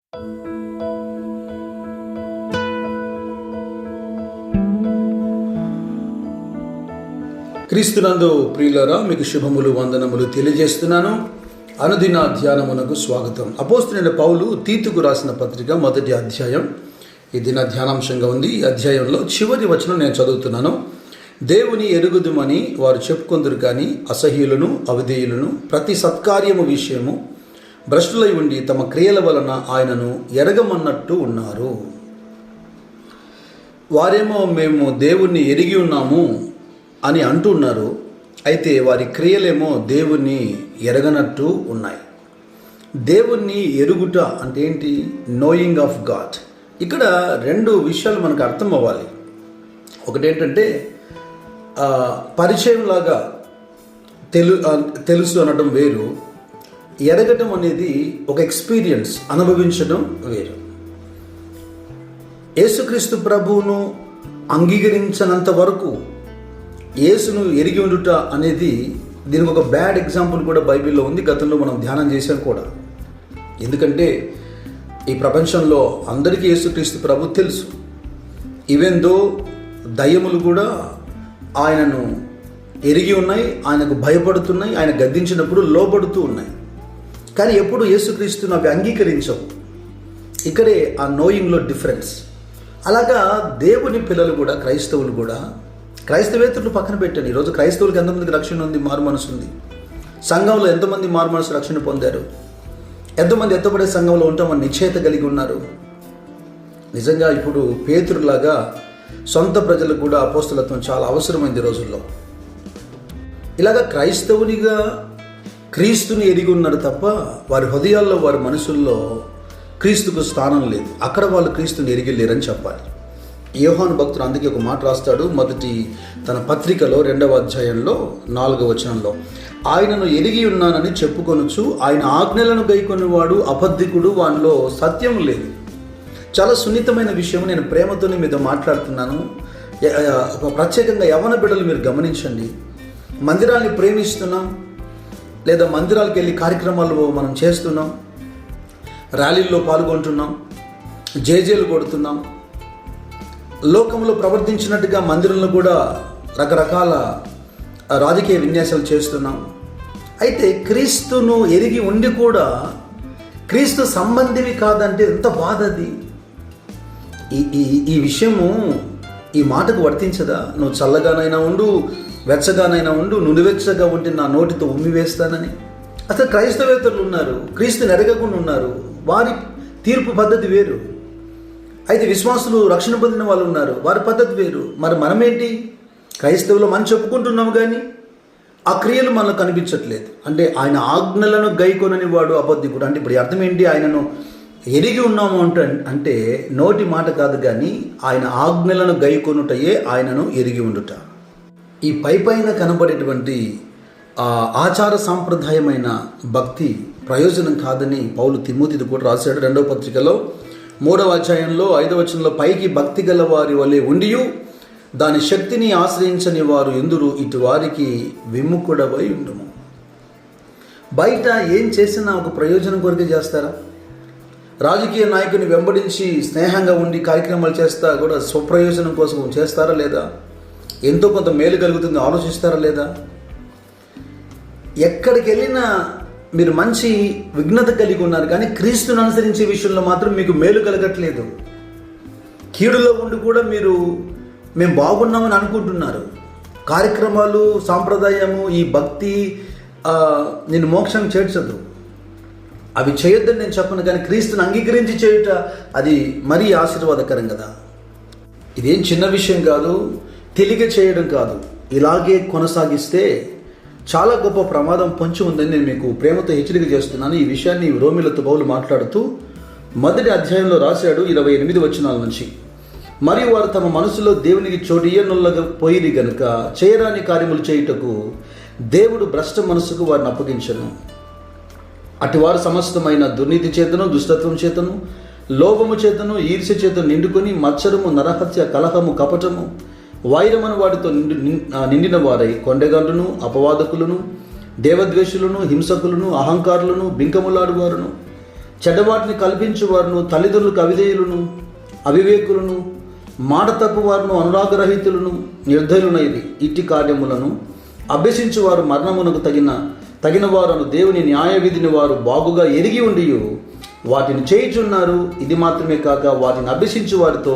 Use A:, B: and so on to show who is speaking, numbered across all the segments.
A: క్రీస్తునందు ప్రియులారా, మీకు శుభములు వందనములు తెలియజేస్తున్నాను. అనుదిన ధ్యానమునకు స్వాగతం. అపోస్తలుడైన పౌలు తీతుకు రాసిన పత్రిక 1వ అధ్యాయం ఈ దిన ధ్యానాంశంగా ఉంది. ఈ అధ్యాయంలో చివరి వచనం నేను చదువుతున్నాను. దేవుని ఎరుగుదుమని వారు చెప్పుకొందురు కానీ అసహ్యులను అవిధేయులను ప్రతి సత్కార్యము విషయము భ్రష్టులై ఉండి తమ క్రియల వలన ఆయనను ఎరగమన్నట్టు ఉన్నారు. వారేమో మేము దేవుణ్ణి ఎరిగి ఉన్నాము అని అంటున్నారు, అయితే వారి క్రియలేమో దేవుణ్ణి ఎరగనట్టు ఉన్నాయి. దేవుణ్ణి ఎరుగుట అంటే ఏంటి? Knowing of God. ఇక్కడ రెండు విషయాలు మనకు అర్థం అవ్వాలి. ఒకటేంటంటే పరిచయంలాగా తెలుసు అనడం వేరు, ఎరగటం అనేది ఒక ఎక్స్పీరియన్స్, అనుభవించడం వేరు. యేసుక్రీస్తు ప్రభువును అంగీకరించినంత వరకు యేసును ఎరిగి ఉండుట అనేది దీనికి ఒక బ్యాడ్ ఎగ్జాంపుల్ కూడా బైబిల్లో ఉంది. గతంలో మనం ధ్యానం చేసాం కూడా. ఎందుకంటే ఈ ప్రపంచంలో అందరికీ యేసుక్రీస్తు ప్రభు తెలుసు. ఈవెన్ దో దయ్యములు కూడా ఆయనను ఎరిగి ఉన్నాయి, ఆయనకు భయపడుతున్నాయి, ఆయన గద్దించినప్పుడు లోబడుతూ ఉన్నాయి. కానీ ఎప్పుడు యేసుక్రీస్తును అవి అంగీకరించవు. ఇక్కడే ఆ నోయింగ్లో డిఫరెన్స్. అలాగా దేవుని పిల్లలు కూడా, క్రైస్తవులు కూడా, క్రైస్తవేతరులు పక్కన పెట్టండి. ఈరోజు క్రైస్తవులకు ఎంతమందికి రక్షణ ఉంది, మారు మనసు ఉంది? సంఘంలో ఎంతమంది మారు మనసు రక్షణ పొందారు? ఎంతమంది ఎత్తబడే సంఘంలో ఉంటామని నిశ్చయిత కలిగి ఉన్నారు? నిజంగా ఇప్పుడు పేతురులాగా సొంత ప్రజలకు కూడా అపోస్తలత్వం చాలా అవసరమైంది రోజుల్లో. ఇలాగా క్రైస్తవునిగా క్రీస్తుని ఎరిగి ఉన్నారు తప్ప వారి హృదయాల్లో, వారి మనసుల్లో క్రీస్తుకు స్థానం లేదు. అక్కడ వాళ్ళు క్రీస్తుని ఎరిగి లేరని చెప్పాలి. యోహాను భక్తుడు అందుకే ఒక మాట రాస్తాడు. మొదటి తన పత్రికలో 2వ అధ్యాయంలో 4వ వచనంలో, ఆయనను ఎరిగి ఉన్నానని చెప్పుకొనుచు ఆయన ఆజ్ఞలను గైకొనివాడు అబద్ధికుడు, వానిలో సత్యం లేదు. చాలా సున్నితమైన విషయం. నేను ప్రేమతోనే మీతో మాట్లాడుతున్నాను. ప్రత్యేకంగా యవ్వన బిడ్డలు మీరు గమనించండి. మందిరాన్ని ప్రేమిస్తున్నాం, లేదా మందిరాలకు వెళ్ళి కార్యక్రమాలు మనం చేస్తున్నాం, ర్యాలీల్లో పాల్గొంటున్నాం, జేజేలు కొడుతున్నాం, లోకంలో ప్రవర్తించినట్టుగా మందిరంలో కూడా రకరకాల రాజకీయ విన్యాసాలు చేస్తున్నాం. అయితే క్రీస్తును ఎరిగి ఉండి కూడా క్రీస్తు సంబంధివి కాదంటే ఎంత బాధ అది. ఈ విషయము ఈ మాటకు వర్తించదా? నువ్వు చల్లగానైనా ఉండు, వెచ్చగానైనా ఉండు, నునువెచ్చగా ఉంటే నా నోటితో ఉమ్మివేస్తానని. అసలు క్రైస్తవేతరులు ఉన్నారు, క్రీస్తుని ఎరగకుండా ఉన్నారు. వారి తీర్పు పద్ధతి వేరు. అయితే విశ్వాసులు, రక్షణ పొందిన వాళ్ళు ఉన్నారు, వారి పద్ధతి వేరు. మరి మనమేంటి? క్రైస్తవులు మనం చెప్పుకుంటున్నాము కానీ ఆ క్రియలు మనకు కనిపించట్లేదు. అంటే ఆయన ఆజ్ఞలను గైకొనని వాడు అబద్ధికుడు. అంటే ఇప్పుడు అర్థం ఏంటి? ఆయనను ఎరిగి ఉన్నాము అంటే నోటి మాట కాదు, కానీ ఆయన ఆజ్ఞలను గైకొనుటయే ఆయనను ఎరిగి ఉండుట. ఈ పైన కనబడేటువంటి ఆచార సాంప్రదాయమైన భక్తి ప్రయోజనం కాదని పౌలు తిమోతితో కూడా రాశాడు. 2వ పత్రికలో 3వ అధ్యాయంలో 5వ వచనంలో, పైకి భక్తి గల వారి వలె ఉండియు దాని శక్తిని ఆశ్రయించని వారు ఎందురు, ఇటు వారికి విముఖుడవై ఉండుము. బయట ఏం చేసినా ఒక ప్రయోజనం కొరకే చేస్తారా? రాజకీయ నాయకుని వెంబడించి స్నేహంగా ఉండి కార్యక్రమాలు చేస్తా కూడా స్వప్రయోజనం కోసం చేస్తారా లేదా? ఎంతో కొంత మేలు కలుగుతుంది ఆలోచిస్తారా లేదా? ఎక్కడికి వెళ్ళినా మీరు మంచి విఘ్నత కలిగి ఉన్నారు, కానీ క్రీస్తును అనుసరించే విషయంలో మాత్రం మీకు మేలు కలగట్లేదు. కీడులో ఉండి కూడా మేము బాగున్నామని అనుకుంటున్నారు. కార్యక్రమాలు, సాంప్రదాయము, ఈ భక్తి నేను మోక్షం చేర్చదు. అవి చేయొద్దని నేను చెప్పను, కానీ క్రీస్తుని అంగీకరించి చేయుట అది మరీ ఆశీర్వాదకరం కదా. ఇదేం చిన్న విషయం కాదు, తెలియ చేయడం కాదు. ఇలాగే కొనసాగిస్తే చాలా గొప్ప ప్రమాదం పొంచి ఉందని నేను మీకు ప్రేమతో హెచ్చరిక చేస్తున్నాను. ఈ విషయాన్ని రోమీయులతో పౌలు మాట్లాడుతూ 1వ అధ్యాయంలో రాశాడు 28 వచనాల నుంచి. మరియు వారు తమ మనసులో దేవునికి చోటియ్యనుల్లగా పోయిరి గనుక చేయరాని కార్యములు చేయుటకు దేవుడు భ్రష్ట మనసుకు వారిని అప్పగించను. అటు వారు సమస్తమైన దుర్నీతి చేతను, దుష్టత్వం చేతను, లోభము చేతను, ఈర్ష్య చేతను నిండుకొని మత్సరము, నరహత్య, కలహము, కపటము, వైరమను వాటితో నిండిన వారై కొండెగాళ్ళను, అపవాదకులను, దేవద్వేషులను, హింసకులను, అహంకారులను, బింకములాడువారును, చెడ్డవాటిని కల్పించువారును, తల్లిదండ్రులకు అవిధేయులను, అవివేకులను, మాట తప్పువారును, అనురాగరహితులను, నిర్దయులైరి. ఇట్టి కార్యములను అభ్యసించువారు మరణమునకు తగిన వారు దేవుని న్యాయ విధిని వారు బాగుగా ఎరిగి ఉండి వాటిని చేయుచున్నారు. ఇది మాత్రమే కాక వాటిని అభ్యసించు వారితో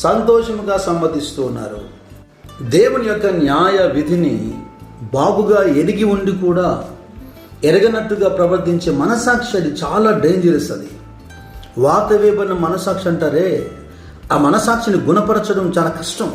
A: సంతోషముగా సమ్మతిస్తూ ఉన్నారు. దేవుని యొక్క న్యాయ విధిని బాగుగా ఎరిగి ఉండి కూడా ఎరగనట్టుగా ప్రవర్తించే మనసాక్షి, అది చాలా డేంజరస్. అది వాత వేయబడిన మనసాక్షి అంటారే, ఆ మనసాక్షిని గుణపరచడం చాలా కష్టం.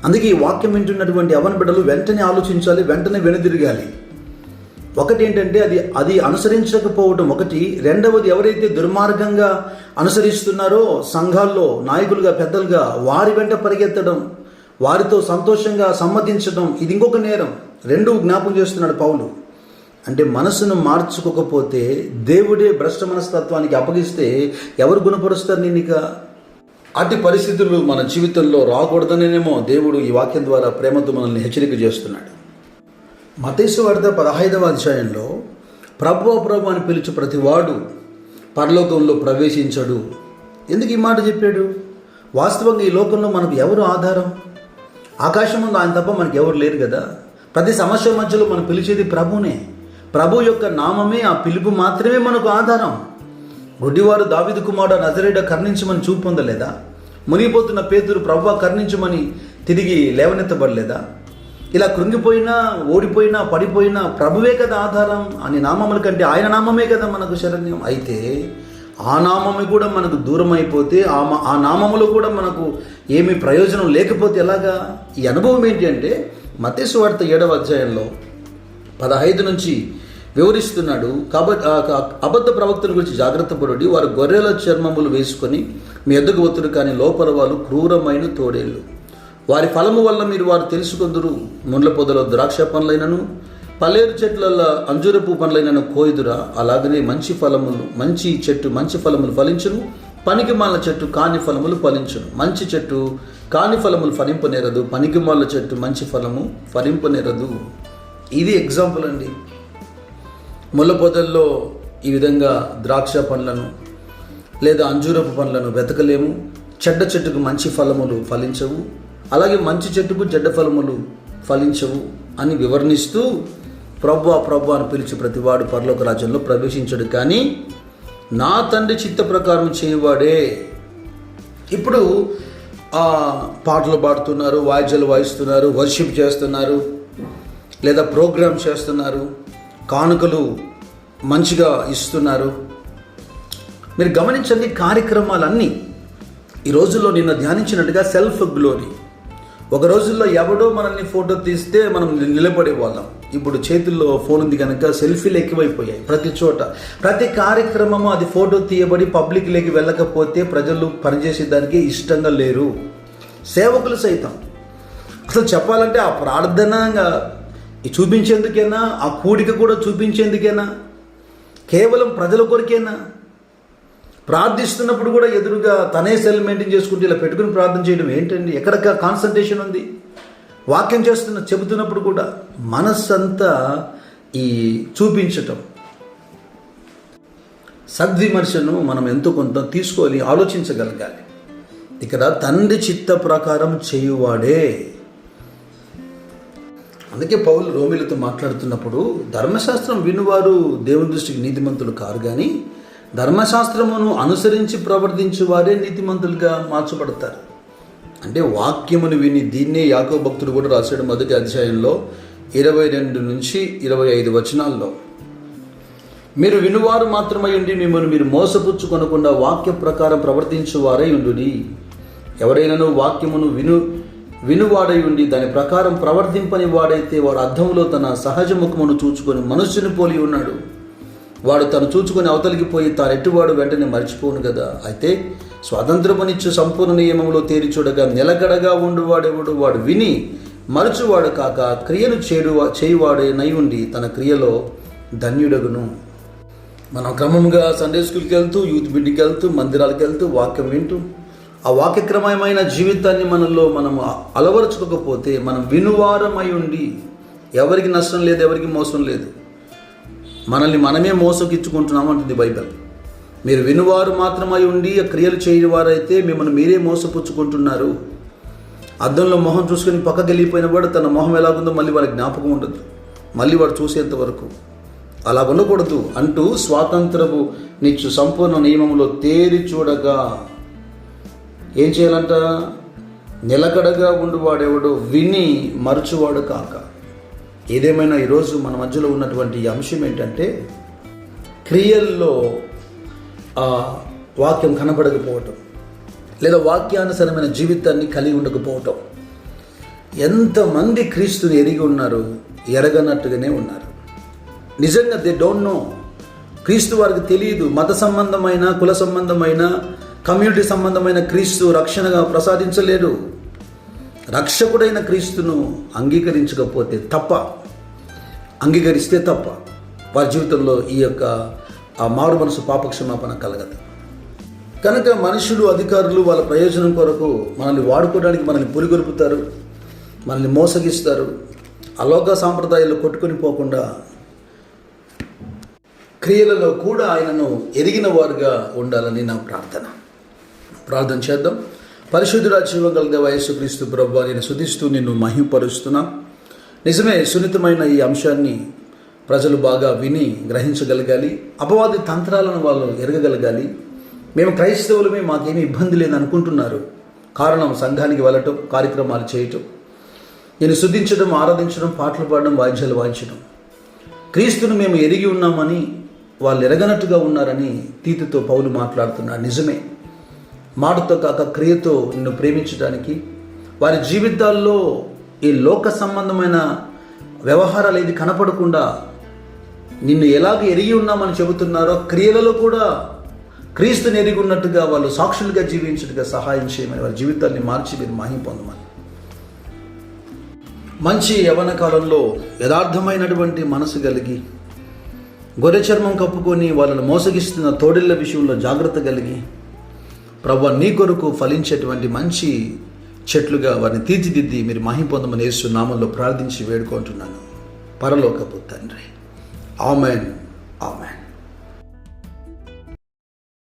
A: అందుకే ఈ వాక్యం వింటున్నటువంటి యవ్వన బిడ్డలు వెంటనే ఆలోచించాలి, వెంటనే వెనుదిరగాలి. ఒకటి ఏంటంటే అది అనుసరించకపోవడం ఒకటి. రెండవది, ఎవరైతే దుర్మార్గంగా అనుసరిస్తున్నారో సంఘాల్లో నాయకులుగా పెద్దలుగా వారి వెంట పరిగెత్తడం, వారితో సంతోషంగా సమ్మతించడం, ఇది ఇంకొక నేరం. రెండు జ్ఞాపకం చేస్తున్నాడు పౌలు. అంటే మనసును మార్చుకోకపోతే, దేవుడే భ్రష్ట మనస్తత్వానికి అప్పగిస్తే ఎవరు గుణపరుస్తారు నేను? ఇక అట్టి పరిస్థితులు మన జీవితంలో రాకూడదనేమో దేవుడు ఈ వాక్యం ద్వారా ప్రేమతో మనల్ని హెచ్చరిక చేస్తున్నాడు. మత్తయి సువార్త 15వ అధ్యాయంలో ప్రభు అని పిలిచి ప్రతివాడు పరలోకంలో ప్రవేశించడు. ఎందుకు ఈ మాట చెప్పాడు? వాస్తవంగా ఈ లోకంలో మనకు ఎవరు ఆధారం? ఆకాశం ముందు ఆయన తప్ప మనకు ఎవరు లేరు కదా. ప్రతి సమస్య మధ్యలో మనం పిలిచేది ప్రభునే. ప్రభు యొక్క నామమే, ఆ పిలుపు మాత్రమే మనకు ఆధారం. గుడ్డివారు దావీదు కుమారుడు నజరేయుడా కరుణించమని చూపు పొందలేదా? మునిగిపోతున్న పేతురు ప్రభువా కరుణించమని తిరిగి లేవనెత్తబడలేదా? ఇలా కృంగిపోయినా, ఓడిపోయినా, పడిపోయినా ప్రభువే కదా ఆధారం. అని నామముల కంటే ఆయన నామమే కదా మనకు శరణ్యం. అయితే ఆ నామమే కూడా మనకు దూరం అయిపోతే, ఆ నామములో కూడా మనకు ఏమీ ప్రయోజనం లేకపోతే ఎలాగా? ఈ అనుభవం ఏంటి అంటే, మత్తయి సువార్త 7వ అధ్యాయంలో 15 నుంచి వివరిస్తున్నాడు. కాబట్టి అబద్ధ ప్రవక్తల గురించి జాగ్రత్త పడి, వారు గొర్రెల చర్మములు వేసుకొని మీ ఎద్దుకు ఒత్తురు, కానీ లోపల వాళ్ళు క్రూరమైన తోడేళ్ళు. వారి ఫలము వల్ల మీరు వారు తెలుసుకొందురు. ముండ్ల పొదలో ద్రాక్ష పండ్లైనను, పల్లేరు చెట్ల అంజూరపు పండ్లైనను కోయుదురా. అలాగనే మంచి చెట్టు మంచి ఫలములు ఫలించును, పనికిమాలిన చెట్టు కాని ఫలములు ఫలించును. మంచి చెట్టు కాని ఫలములు ఫలింపనేరదు, పనికిమాలిన చెట్టు మంచి ఫలము ఫలింపనేరదు. ఇది ఎగ్జాంపుల్ అండి. ముళ్ళ పొదల్లో ఈ విధంగా ద్రాక్ష పండ్లను లేదా అంజూరపు పండ్లను వెతకలేము. చెడ్డ చెట్టుకు మంచి ఫలములు ఫలించవు, అలాగే మంచి చెట్టుకు చెడ్డ ఫలములు ఫలించవు అని వివరణిస్తూ ప్రభు అని పిలిచి ప్రతివాడు పరలోక రాజ్యంలో ప్రవేశించడు, కానీ నా తండ్రి చిత్త ప్రకారం చేయువాడే. ఇప్పుడు పాటలు పాడుతున్నారు, వాయిద్యాలు వాయిస్తున్నారు, వర్షిప్ చేస్తున్నారు, లేదా ప్రోగ్రామ్ చేస్తున్నారు, కానుకలు మంచిగా ఇస్తున్నారు. మీరు గమనించండి, కార్యక్రమాలన్నీ ఈ రోజుల్లో నిన్న ధ్యానించినట్టుగా సెల్ఫ్ గ్లోరీ. ఒక రోజుల్లో ఎవడో మనల్ని ఫోటో తీస్తే మనం నిలబడే వాళ్ళం. ఇప్పుడు చేతుల్లో ఫోన్ ఉంది కనుక సెల్ఫీలు ఎక్కువైపోయాయి. ప్రతి చోట ప్రతి కార్యక్రమము అది ఫోటో తీయబడి పబ్లిక్లోకి వెళ్ళకపోతే ప్రజలు పనిచేసేదానికి ఇష్టంగా లేరు. సేవకులు సైతం అసలు చెప్పాలంటే ఆ ప్రార్థనగా చూపించేందుకేనా, ఆ కూడిక కూడా చూపించేందుకేనా, కేవలం ప్రజల కొరికేనా? ప్రార్థిస్తున్నప్పుడు కూడా ఎదురుగా తనే సెల్ మెయింటైన్ చేసుకుంటూ ఇలా పెట్టుకుని ప్రార్థన చేయడం ఏంటండి? ఎక్కడ కాన్సన్ట్రేషన్ ఉంది? వాక్యం చెబుతున్నప్పుడు కూడా మనస్సంతా ఈ చూపించటం. సద్విమర్శను మనం ఎంతో కొంత తీసుకోవాలి, ఆలోచించగలగాలి. ఇక్కడ తండ్రి చిత్త ప్రకారం చేయువాడే. అందుకే పౌలు రోమీలతో మాట్లాడుతున్నప్పుడు ధర్మశాస్త్రం వినువారు దేవుని దృష్టికి నీతిమంతులు కారు, కానీ ధర్మశాస్త్రమును అనుసరించి ప్రవర్తించు వారే నీతిమంతులుగా మార్చబడతారు. అంటే వాక్యమును విని, దీన్నే యాకోబు భక్తుడు కూడా రాశాడు 1వ అధ్యాయంలో 22 నుంచి 25 వచనాల్లో. మీరు వినువారు మాత్రమై ఉండి మిమ్మల్ని మీరు మోసపుచ్చుకొనకుండా వాక్య ప్రకారం ప్రవర్తించు వారై ఉండుడి. ఎవరైనాను వాక్యమును వినువాడై ఉండి దాని ప్రకారం ప్రవర్తింపని వాడైతే వాడు అద్దంలో తన సహజ ముఖమును చూచుకొని మనుష్యుని పోలి ఉన్నాడు. వాడు తను చూచుకొని అవతలికి పోయి తానెట్టువాడు వెంటనే మర్చిపోను కదా. అయితే స్వాతంత్రమునిచ్చు సంపూర్ణ నియమంలో తేరి చూడగా నిలకడగా ఉండువాడెవడు? వాడు విని మరచువాడు కాక క్రియను చేయువాడే నై ఉండి తన క్రియలో ధన్యుడగును. మనం క్రమంగా సండే స్కూల్కి వెళ్తూ, యూత్ బిడ్డకి వెళ్తూ, మందిరాలకు వెళ్తూ, వాక్యం వింటూ ఆ వాక్యక్రమమైన జీవితాన్ని మనం అలవరుచుకోకపోతే, మనం వినువారమై ఉండి ఎవరికి నష్టం లేదు, ఎవరికి మోసం లేదు, మనల్ని మనమే మోసగిచ్చుకుంటున్నాం అంటుంది బైబిల్. మీరు వినువారు మాత్రమై ఉండి ఆ క్రియలు చేయని వారైతే మిమ్మల్ని మీరే మోసపుచ్చుకుంటున్నారు. అద్దంలో మొహం చూసుకొని పక్కకి వెళ్ళిపోయిన వాడు తన మొహం ఎలాగుందో మళ్ళీ వాడికి జ్ఞాపకం ఉండదు, మళ్ళీ వాడు చూసేంత వరకు. అలా ఉండకూడదు అంటూ స్వాతంత్రపు నిచ్చు సంపూర్ణ నియమంలో తేరి చూడగా ఏం చేయాలంట? నిలకడగా ఉండువాడెవడో విని మరచువాడు కాక. ఏదేమైనా ఈరోజు మన మధ్యలో ఉన్నటువంటి ఈ అంశం ఏంటంటే, క్రియల్లో వాక్యం కనబడకపోవటం, లేదా వాక్యానుసరమైన జీవితాన్ని కలిగి ఉండకపోవటం. ఎంతమంది క్రీస్తుని ఎరిగి ఉన్నారు, ఎరగనట్టుగానే ఉన్నారు. నిజంగా దే డోంట్ నో. క్రీస్తు వారికి తెలియదు. మత సంబంధమైన, కుల సంబంధమైన, కమ్యూనిటీ సంబంధమైన క్రీస్తు రక్షణగా ప్రసాదించలేడు. రక్షకుడైన క్రీస్తును అంగీకరించకపోతే తప్ప, అంగీకరిస్తే తప్ప వారి జీవితంలో ఈ యొక్క మారు మనసు పాపక్షమాపణ కలగదు. కనుక మనుషులు, అధికారులు వాళ్ళ ప్రయోజనం కొరకు మనల్ని వాడుకోవడానికి మనల్ని పులిగొరుపుతారు, మనల్ని మోసగిస్తారు. అలోక సాంప్రదాయాలు కొట్టుకొని పోకుండా క్రియలలో కూడా ఆయనను ఎరిగిన వారుగా ఉండాలని నా ప్రార్థన చేద్దాం. పరిశుద్ధుడా, జీవం కలిగిన యేసుక్రీస్తు ప్రభువా, నేను స్తుతిస్తూ నిన్ను మహిమపరుస్తున్నా. నిజమే, సున్నితమైన ఈ అంశాన్ని ప్రజలు బాగా విని గ్రహించగలగాలి. అపవాది తంత్రాలను వాళ్ళు ఎరగగలగాలి. మేము క్రైస్తవులమే, మాకేమీ ఇబ్బంది లేదని అనుకుంటున్నారు. కారణం సంఘానికి వెళ్ళటం, కార్యక్రమాలు చేయటం, నేను స్తుతించడం, ఆరాధించడం, పాటలు పాడడం, వాయిద్యాలు వాయించడం. క్రీస్తును మేము ఎరిగి ఉన్నామని వాళ్ళు ఎరగనట్టుగా ఉన్నారని తీతుతో పౌలు మాట్లాడుతున్నారు. నిజమే, మాటతో కాక క్రియతో నిన్ను ప్రేమించడానికి, వారి జీవితాల్లో ఈ లోక సంబంధమైన వ్యవహారాలు ఏది కనపడకుండా నిన్ను ఎలాగ ఎరిగి ఉన్నామని చెబుతున్నారో, క్రియలలో కూడా క్రీస్తుని ఎరిగి ఉన్నట్టుగా వాళ్ళు సాక్షులుగా జీవించట్టుగా సహాయం చేయమని, వారి జీవితాన్ని మార్చి మీరు మహిమ పొందమని. మంచి యవ్వన కాలంలో యథార్థమైనటువంటి మనసు కలిగి, గొర్రె చర్మం కప్పుకొని వాళ్ళను మోసగిస్తున్న తోడిళ్ళ విషయంలో జాగ్రత్త కలిగి, ప్రభువా నీ కొరకు ఫలించేటువంటి మంచి చెట్లుగా వారిని తీర్చిదిద్ది మీరు మహిమ పొందమని యేసు నామములో ప్రార్థించి వేడుకుంటున్నాను, పరలోకపు తండ్రి. Amen, amen.